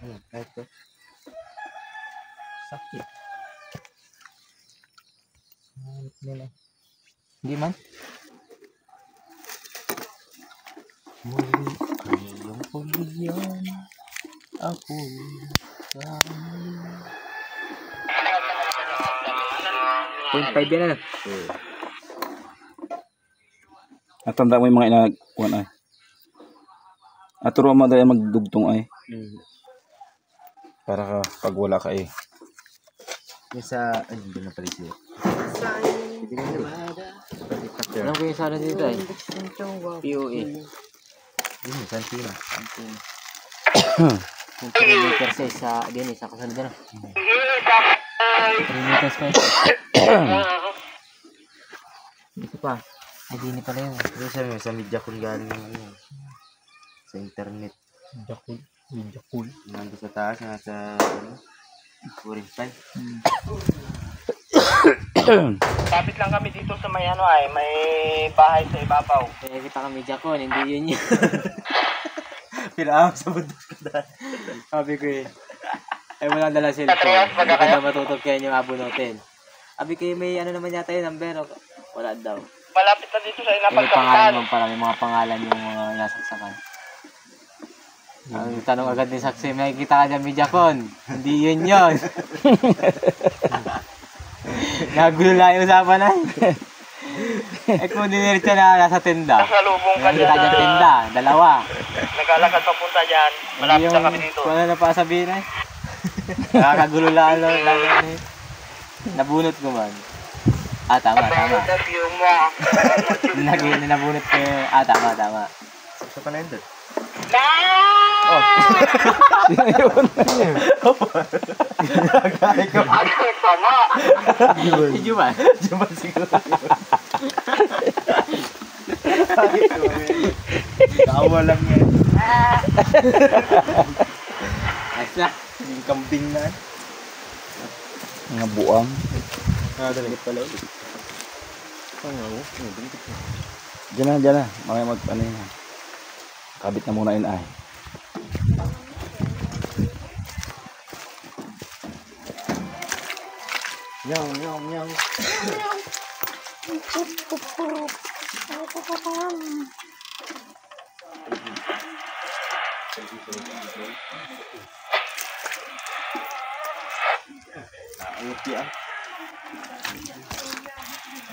Ito. Sakit. Hindi man. Muli ay iyong pagbigyan ako sa 0.5 yan na. Natanda mo yung mga inakuan ay. Aturo mo dahil magdugtong ay. Para ka pag wala ka eh. Yung sa... Ay, hindi na pala siya. Alam ko yung sana dito ay. POA. Yun, Santina. Yung 3 meters ay sa... Diyan eh, sa kasunod na. 3 meters pa ito. Ito pa. Ay, di pala yun. Ito sa media kung galing yung sa internet. Media cool. Nandito sa taas, nasa... Orange time. Kapit lang kami dito sa may ano ay, may bahay sa ibabaw. Kaya kita kami Jakon, hindi yun yun. Pinaam sa bundok ko dahil. Sabi ko eh. Ay mo lang dala cellphone. Hindi ka na matutok kaya yung abunutin. Sabi ko may ano naman yata yung number. Wala daw. Malapit na dito sa May pangalan inapagkakitan. naman pala. May mga pangalan yung mga nasaksakan. Ang tanong agad ni Saksi, may kita ka dyan, Jakon. Hindi yun yun. Nagulo lang yung usapan ay. Eh kung dinirit na nasa tenda. Nasa lubong ka May dyan kita dyan na tenda, dalawa. naglalakad papunta dyan. Malapit na kami dito. Kung ano na pa sabihin ay. Nakakagulo lalo. Nabunot ko man. Ah, tama. Nabunot ko yung... Ah, tama. Sa panendot. Oh. Juma siguro. Tawa lang yan. Asla. Yung kambing na. Mga buang. Dali pala ulit. Diyan na. Mamaya mag ano yun. Kabit na muna yun ay. Meow.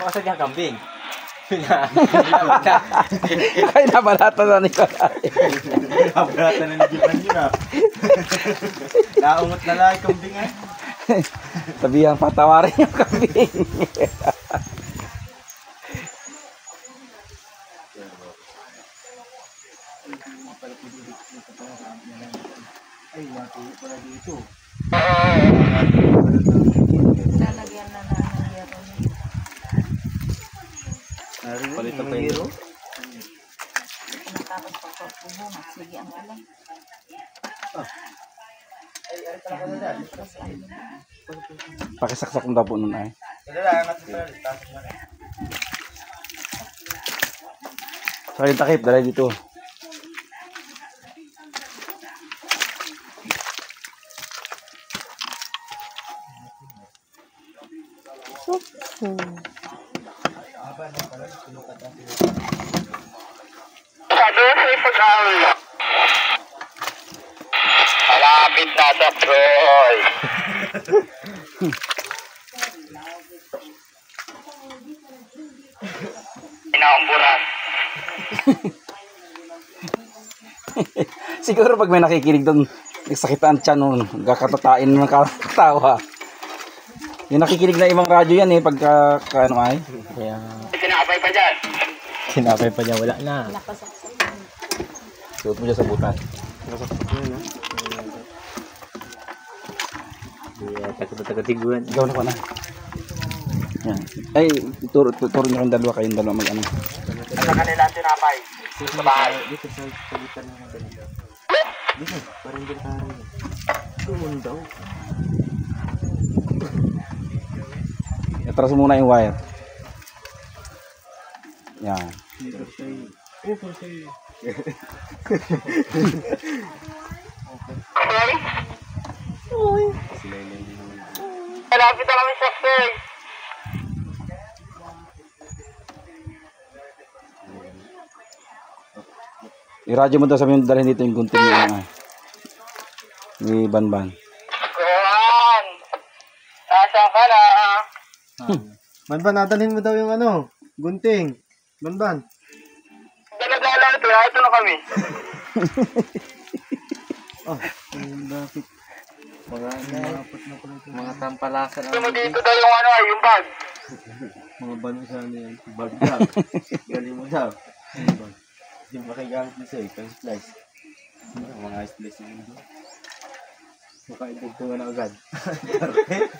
Masa dyan kambing? Ay, nabalata na ni Kalay. Nabalata na ni Jiman yun ah. Naungot na lang yung kambing eh. Sabihang patawarin yung kambing. Ay, natuloy pala dito. Lalagyan na ng yero. Palitan pa yun. Natapos pa po bunga. Sige, ang alam. Pakisaksak mo daw po nun ay. So yung takip, dala dito. Malapit na sa Troy. Inaumburan. Siguro pag may nakikinig doon, nagsakitaan siya noon, gakatatain ng katawa. Yung nakikinig na ibang radyo yan eh, pagka ano ay. Kaya Kinakapay pa dyan. sinapay pa niya, wala na. Nakasaksak. Suot mo dyan sa butas. Kaya takot-takotiguan. Ikaw na ko na. Yan. Ay, turo nyo kayong dalawa, kayong dalawa mag-ano. At sa kanila ang tinapay. Sa bahay. Dito sa pagitan ng ganito. Dito, parang dito tayo. Tumun daw. Atras muna yung wire. Yan. Okay. malapit na kami sa stage. I-radyo mo daw sabi mo dalhin dito yung gunting ni Banban. Kuhan! Nasaan ka na? Banban, nadalhin mo daw yung ano, gunting. Banban. Dalagala ito, ito na kami. Bakit? Mga tampalasan Ito mo dito daw yung ano, yung bag. Mga bano sa ano yan. Bag daw. Galing mo daw. Yung makigamit na sa'yo, pang splice. Mga splice yung dito. Makaidagtungan na agad.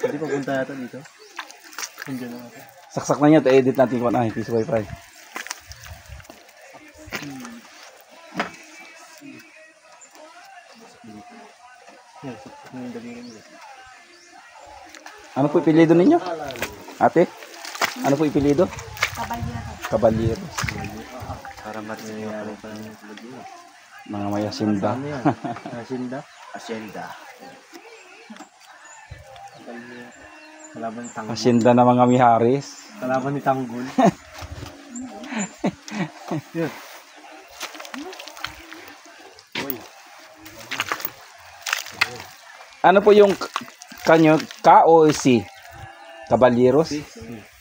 Hindi pa punta yata dito. Hindi na ako. Saksak na niya, edit natin kung ano, piece wifi. Yan, saksak na yung daliri nila. Ano po ipilido ninyo? Ate? Ano po ipilido? Caballero. para matingyari pa ng lagi. Mga mayasinda. Ano yan? Asinda? Asyenda. Kalaban ni Tanggol. Asyenda na mga miharis. Kalaban ni Tanggol. Yun. Ano po yung kanyo? Ka o si? Caballeros?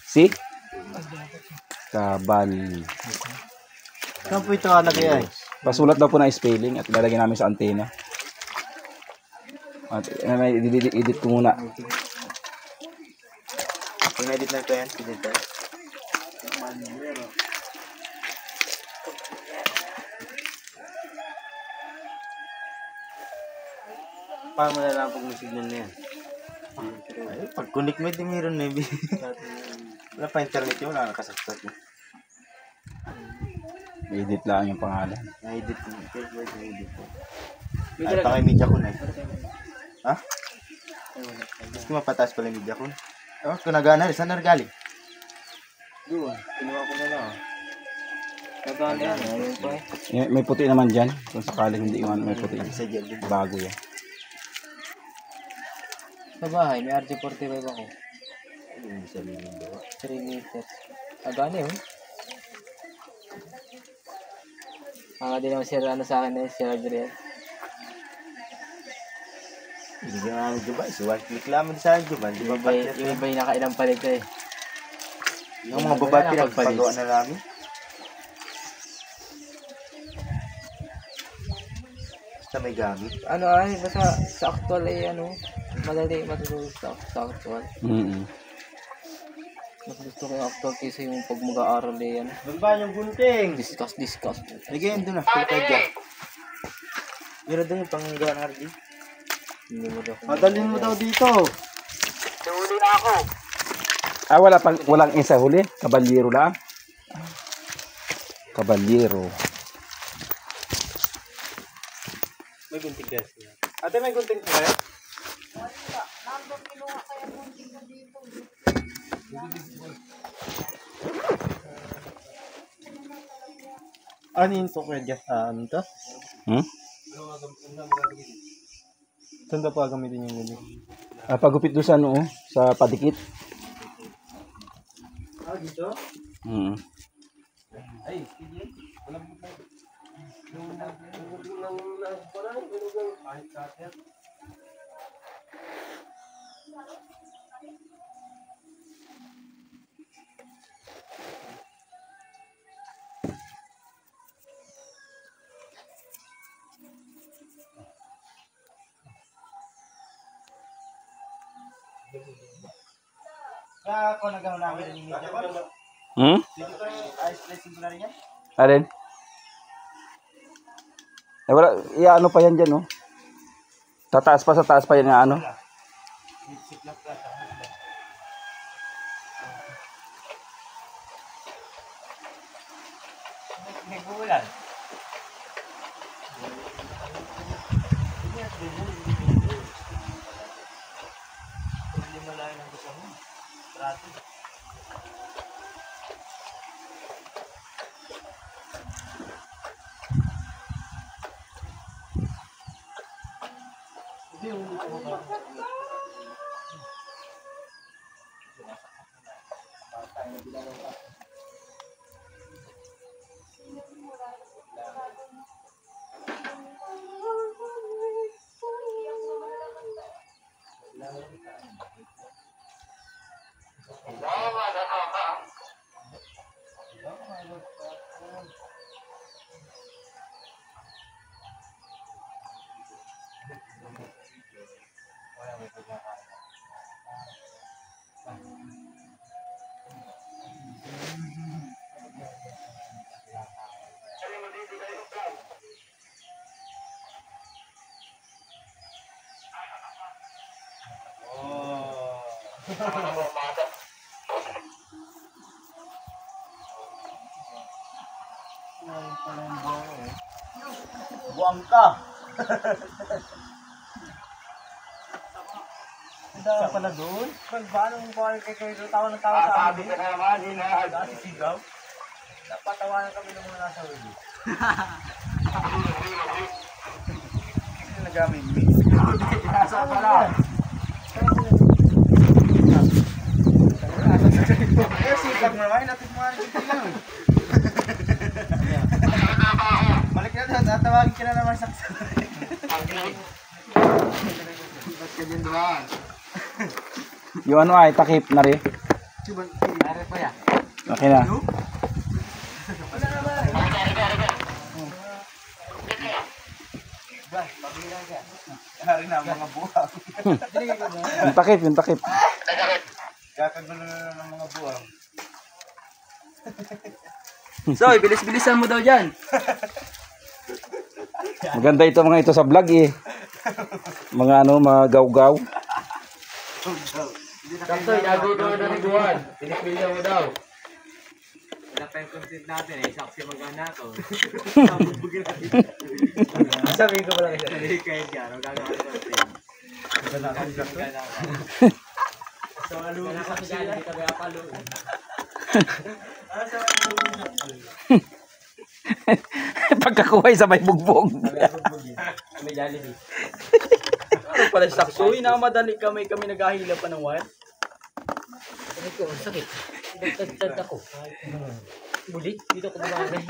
Si? Cabal. Saan po ito alagay ay? Pasulat daw po na spelling at ilalagay namin sa antena. At edit ko muna. Kung edit na ito yan, sige ito. Paano mo na lang pag may signal na yan? Ay, pag connect mo, di meron na yun. Wala pa internet yun, wala nakasaksak mo. Edit lang yung pangalan. Na-edit mo. Na-edit mo. Ay, pa kay media ko na. Ha? Gusto mapataas pala yung media ko. Oh, kung nagana, saan nagaling? Doon, kinuha ko na lang. Nagana yan, ayun pa eh. May puti naman dyan. Kung sakaling hindi man may puti. Sa gel din. Bago yan. Sa bahay, may RJ45 ako. Yung sabihin mo daw. 3 meters. Agana yun. Mga din naman sila ano sa akin na si Adriel. Hindi ka namin Dubai. So, one click lang mo sa Dubai. Di ba ba? Yung iba yung nakailang palit eh. Yung mga babae pinagpagawa na namin. Basta may gamit. Ano ay, basta sa actual ay ano, madali matutulog sa actual. Mas gusto ko yung actual kaysa yung pag mag-aaral eh ano. Doon ba yung gunting? Discuss. Lagyan doon na. Kulay dyan. Meron doon yung panggawa ng RD. Hindi mo daw. Madalhin mo daw dito. Huli na ako. Walang isa huli. Caballero lang. Caballero. May gunting kasi. Ate, may gunting pa kayo? Ano yun po kaya? Ano to? Saan daw pa gamitin yung gunting? Pagupit doon sa ano, sa padikit. Dito? Kaya ako nagano namin yung media ko. Dito ko yung ice placing ko na rin yan. Alin? Wala, ano pa yan dyan, oh. Sa taas pa yan nga, ano. May bulan. Buwang ka. Hindi pala doon. Paano mo pa kayo tawa ng tawa sa amin? Sabi ka naman, hinahal. Dati sigaw. Napatawanan kami ng mga nasa ulo. Hindi nagamit mix. Nasa pala. Eh, sikap mo naman. Natin mo nga dito lang. Balik na doon. Tatawagin ka na naman saksa. Ba't ka din doon? Yung ano ay takip na rin. Pare pa ya. Okay na. Hari na mga buwang. Yung takip, yung takip. Kakagulo na ng mga buwang. So, bilis-bilisan mo daw dyan. Maganda ito mga ito sa vlog eh. Mga ano, mga gaw-gaw. Sakto, inagugawa na ni Juan. Pinis-bilisan mo daw. Wala pa yung content natin eh. Saksi mag-anak ko. Sabihin ko pala kasi. Hindi kayo dyan. Magagawa ng content. Wala kang sakto. So, aluwi sa siya. Hindi kami apalo. Pagkakuhay sa may bugbog. May Jollibee. Ano pala sakto? Inamadali kami naghahila pa ng wire. Sakit ko, sakit. Dagdag ako. Buli, dito ko dumagan.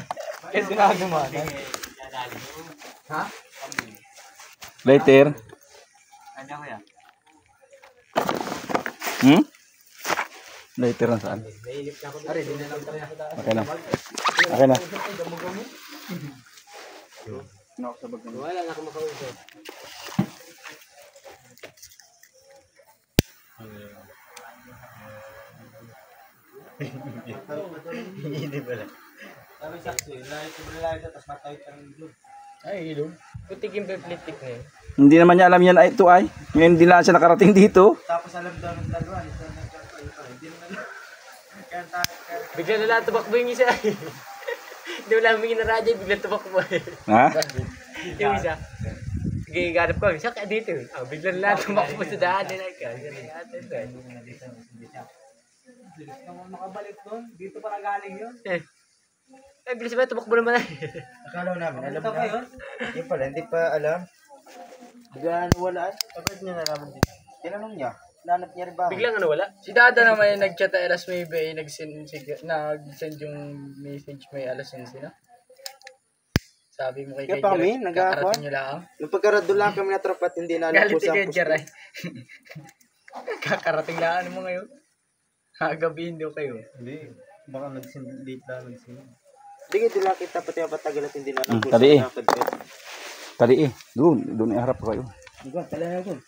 Kaya dinagaman. Ha? Later. Ano ko yan? Hmm? Later na saan? Nainip na ako. Ari, din na lang kami. Okay na. Okay na. Wala na ako makausap. Hindi pala. Sabi saksi, lahat ko lalaki tapos matay ka rin doon. Ay, ilog. Putik yung peplitik na yun. Hindi naman niya alam yan ay ito ay. Ngayon hindi lang siya nakarating dito. Tapos alam daw ng dalawa, ito hindi naman. Kaya tayo, Bigla na lang tumakbo yung isa. Hindi wala humingi na radyo, bigla tumakbo eh. Ha? Yung isa. Sige, ganap ko. Siya kaya dito. Bigla na lang tumakbo sa daan. makabalik doon, dito pa nagaling yun. Bilis ba? Tumakbo naman eh. Akala namin, alam na yun. Yung pala, hindi pa alam. Biglaan wala. Bakit niya nalaman dito? Tinanong niya. Nanap niya rin ba? Biglang ano wala? Si Dada naman yung nag-chat ay alas 9 eh. Nag-send yung message may alas 11 na. Sabi mo kay Kaya pa kami, nag-aakon. kakarating nyo lang. Nung pagkarado lang kami na tropa at hindi na alam Galit kung ni saan Kedjar ay. Kakarating lang ano mo ngayon? Kagabihin daw kayo. Hindi. Baka nag-late lang nag-send. Hindi kayo dila kita pati patagal at hindi na alam kung Tali eh. saan nakadret. Tali eh. Doon iharap ko kayo. Diba, tala na doon.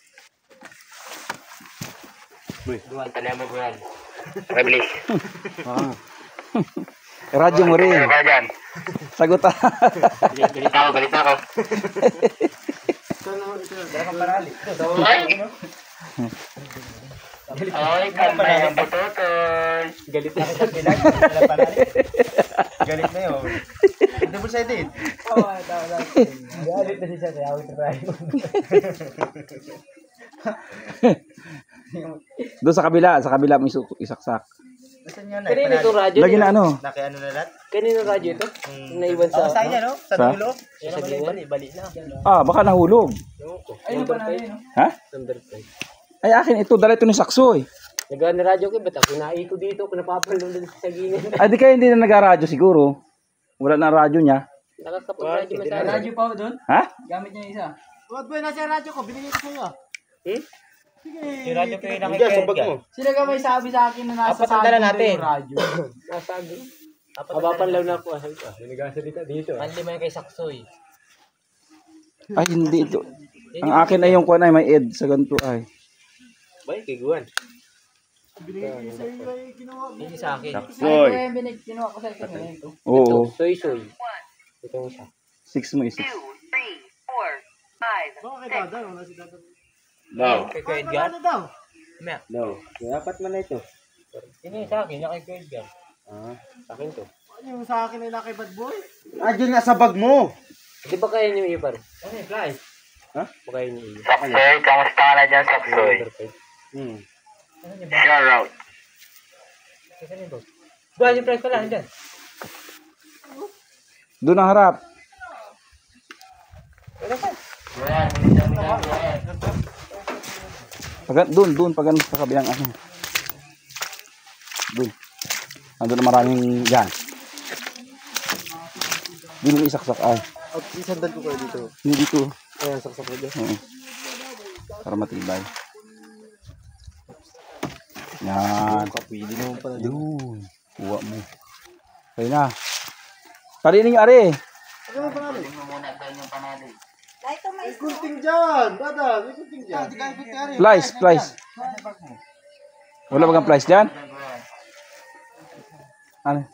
Duwan, tala mo duwan. Reblis. Radyo mo rin. Kaya dyan. Sagot ah. Galit ako. Dala kang parali. Ay, kanta yung butotoy. Galit na Dala parali. Galit na yun. Double sided. Oo, tama. Galit na siya kaya awit tayo. Doon sa kabila may isaksak. Nasaan yun? Kanina itong radyo. Lagi na ano? Nakiano na lahat? Kanina radyo ito. Naiwan sa... Saan yan, no? Sa Sa? dulo? Sa diwan, ibalik na. Ah, baka nahulog. Ewan ko. Ay, ano ba na yun, no? Ha? Number 5. Ay akin ito, dala ito ni Sakso eh. Nagana radyo ko, ba't ako naiko dito, kung napapalo sa gilid. Ay, di kayo hindi na nag-radyo siguro. Wala na radyo niya. Nakakapag-radyo masyado. Radyo pa ako doon? Ha? Gamit niya isa. What boy, nasa radyo ko, binigay ko sa'yo. Sige. Yung radyo ko yung Hindi, sa bag mo. Sila ka may sabi sa akin na nasa Apat ang dala saging natin. yung radyo. Nasa agad. Mapapanlaw na ako. Nagasalita dito. Panlima yung kay Saksoy. Ay, hindi ito. Ang akin ay yung kuwan ay may ed sa ganito ay. Bay, kay Guan. Binigay ko sa'yo ay ginawa mo. Hindi sa akin. Soy. Kinuha ko sa'yo ngayon ito. Oo. Soy. Ito yung isa. 6 mo is 6. Bakit dada? Wala si dada. No. Kay Kuya Edgar? Ano daw? No. Dapat man na ito. Yun yung sa akin, yung kay Kuya Edgar. Sa akin to. Ano yung sa akin ay na kay Bad Boy? Ah, dyan nga sa bag mo. Di ba kaya niyo ipar? Ano yung fly? Ha? Ba kaya niyo ipar? Saksoy, kamusta ka na dyan, Saksoy? Hmm. Shout out. Kasi niyo ba? Buwan yung price pala, nandiyan. Doon ang harap. Doon pag sa kabilang ano. Doon. Ando na maraming yan. Doon yung isaksak ay. At isandal ko kayo dito. Hindi dito. Ayan, saksak ko dyan. Oo. Para matibay. Yan. Kapili naman pala dito. Yun. Kuha mo. Kaya na. Parinig yung ari. Ano ba panalo? Ay, ito may May gunting dyan! Dada, may gunting dyan. Hindi ka gunting ari. Flies. Wala bagang flies dyan? Ano?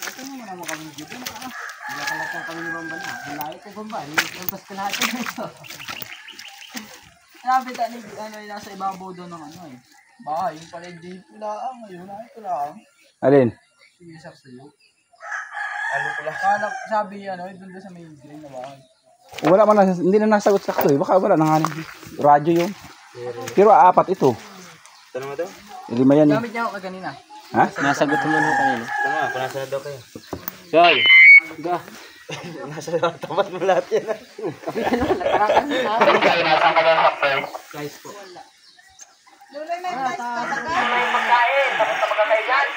Ito naman naman kami dito. Hindi ka lang kami ni Bamba na. Hilayo ko Bamba. Ilimpas ka natin ito. Sabi ta ni ano yung nasa ibabaw doon ng ano eh. Baka yung pala yung jeep lang. Ayun na ito lang. Alin? Sige sa sa'yo. Ano ko lang. Kala sabi ano, doon sa may green na bahay. Wala man na, hindi na nasagot sakto eh. Baka wala nang hanin. Radyo yun. Pero apat ito. Tanong mo daw? 5 yan eh. Gamit niya ako kaganina. Ha? Nasagot mo na kanina. Tama, kung nasa na daw kayo. Soy! Ga! Nasa tapat mo lahat yan. Ikaw, nasaan ka lang, Saksoy? Guys po. Lulay na yung price pa. Pagkain, tapos na magkakaigan.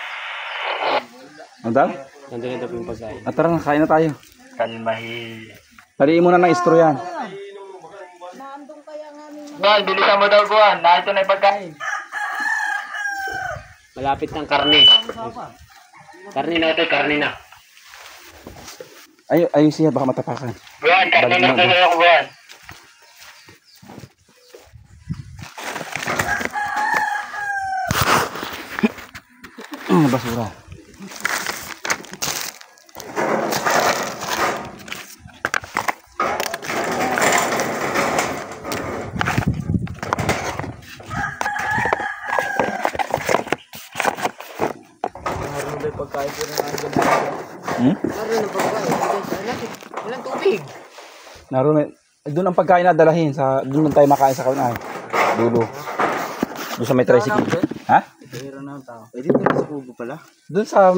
Ang dal? Nandun na daw yung pagkain. At tara na, kain na tayo. Kalmahi. Paliin mo na ng istro yan. Naandong kaya nga ni Guan, bilisan mo daw, Guan. Nandito na yung pagkain. Malapit ng karne. Karne na ito, karne na. Ayun siya, baka matapakan. Guan, karne na ito ako, Guan. Basura. Meron ba yung pagkain po na nandun? Hmm? Walang tubig. Naroon na. Doon ang pagkain na dalahin. Doon tayo makain sa kaunay. Dulo. Doon sa may tricycle. Ha? Meron na ang tao. Pwede mo sa kubo pala. Doon sa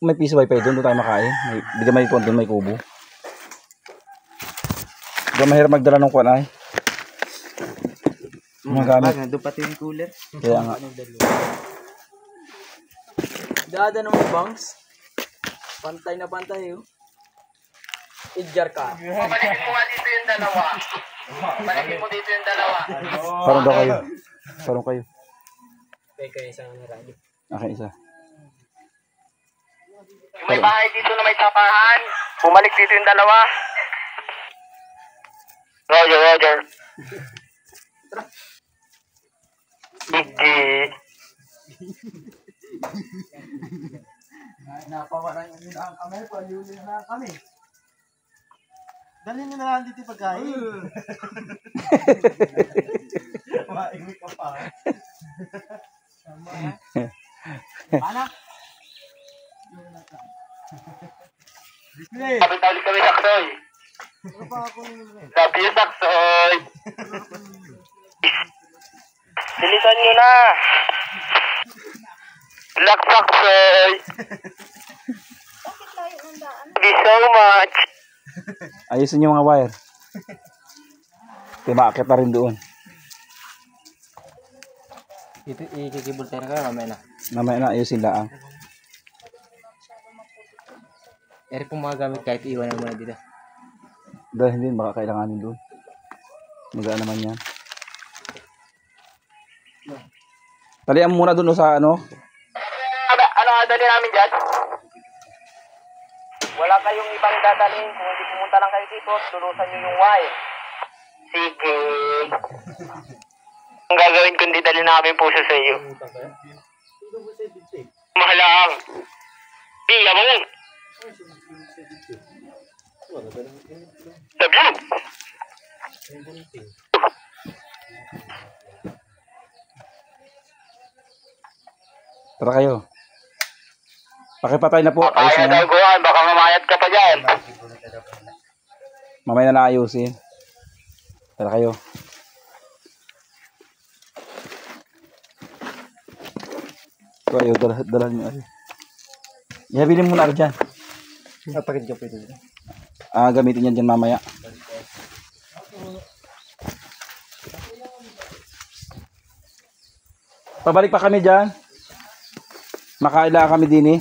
may piso wifi doon tayo makain. Bigyan may doon may kubo. Diyan mahirap magdala ng kuwan ay. Mga gamit. Nandun pati yung cooler. Kaya nga. Dada naman bangs. Pantay na pantay oh. Idjar ka. Pabalikin mo nga dito yung dalawa. Pabalikin mo dito yung dalawa. Parang daw kayo. Parang kayo. Kaya isang radyo. Okay, isa. Yung may bahay dito na may tapahan. Bumalik dito yung dalawa. Roger. Sige. Napawaran nyo na ang kami. Paliuli na kami. Dalhin nyo na lang dito yung pagkain. Maingit ka pa. Anak. Display. Kapit ulit kami, Saksoy. Ano pa ako nyo? Love you, Saksoy. Bilisan nyo na. Black Saksoy. Bakit tayo ng daan? Thank you so much. Ayusin yung mga wire. Kaya maakit na rin doon. Ikikibol tayo na kayo, mamaya na. Mamaya na ayusin lang. Eri pong mga gamit kahit iwanan mo na dito. Dahil hindi, baka kailanganin doon. Magaan naman yan. Talian muna doon sa ano. Ano ang dali namin dyan? Wala kayong ibang dadalhin. Kung hindi pumunta lang kayo dito, tulusan nyo yung wire. Sige. Ang gagawin kundi dali namin puso sa iyo. Mahalang. Di, abang. Sabihan. Tara kayo. Pakipatay na po. Kaya Ayusin na. daguan, baka mamayat ka pa dyan. Mamaya na ayusin. Tara kayo. Ito kayo, dalahan nyo. Ihabilin muna ako dyan. Napakit ka pwede. Gamitin yan dyan mamaya. Pabalik pa kami dyan. Makaila kami din eh.